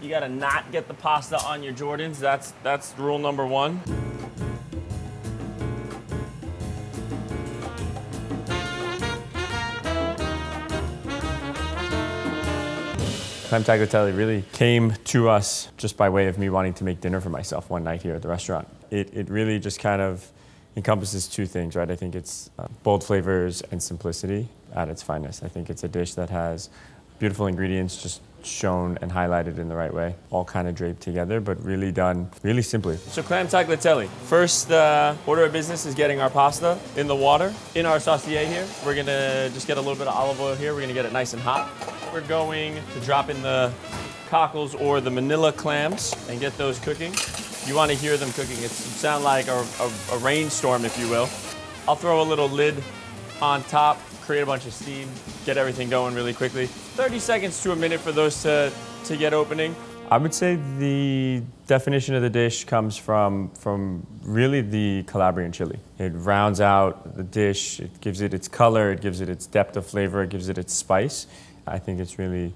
You gotta not get the pasta on your Jordans. That's rule number one. Clam Tagliatelle really came to us just by way of me wanting to make dinner for myself one night here at the restaurant. It really just kind of encompasses two things, right? I think it's bold flavors and simplicity at its finest. I think it's a dish that has beautiful ingredients just shown and highlighted in the right way, all kind of draped together, but really done really simply. So Clam Tagliatelle. First order of business is getting our pasta in the water. In our saucier here, we're gonna just get a little bit of olive oil here. We're gonna get it nice and hot. We're going to drop in the cockles or the manila clams and get those cooking. You want to hear them cooking. It sound like a rainstorm, if you will. I'll throw a little lid on top, create a bunch of steam, get everything going really quickly. 30 seconds to a minute for those to get opening. I would say the definition of the dish comes from really the Calabrian chili. It rounds out the dish, it gives it its color, it gives it its depth of flavor, it gives it its spice. I think it's really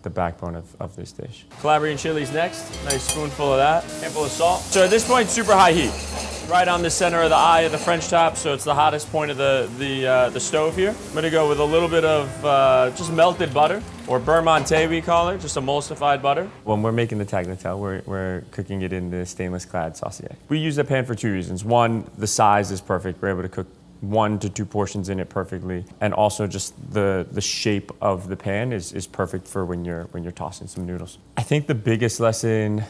the backbone of this dish. Calabrian chili's next. Nice spoonful of that. Handful of salt. So at this point, super high heat. Right on the center of the eye of the French top, so it's the hottest point of the stove here. I'm gonna go with a little bit of just melted butter, or beurre monté we call it, just emulsified butter. When we're making the tagliatelle, we're cooking it in the stainless clad saucier. We use the pan for two reasons. One, the size is perfect. We're able to cook 1 to 2 portions in it perfectly, and also just the shape of the pan is perfect for when you're tossing some noodles. I think the biggest lesson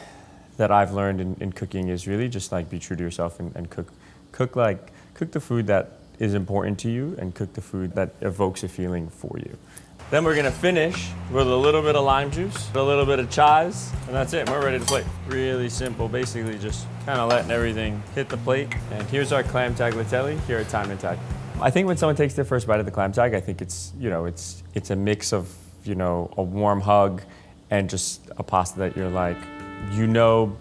that I've learned in cooking is really just like be true to yourself and cook the food that is important to you and cook the food that evokes a feeling for you. Then we're gonna finish with a little bit of lime juice, a little bit of chiles, and that's it, we're ready to plate. Really simple, basically just kind of letting everything hit the plate. And here's our clam tagliatelle here at Time and Tide. I think when someone takes their first bite of the clam tag, I think it's a mix of, a warm hug and just a pasta that you're like,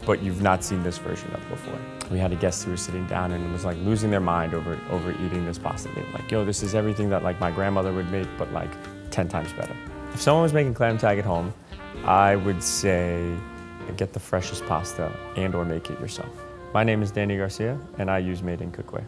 but you've not seen this version of before. We had a guest who was sitting down and was like losing their mind over eating this pasta. They were like, yo, this is everything that like my grandmother would make, but like 10 times better. If someone was making clam tag at home, I would say get the freshest pasta and or make it yourself. My name is Danny Garcia and I use Made in Cookware.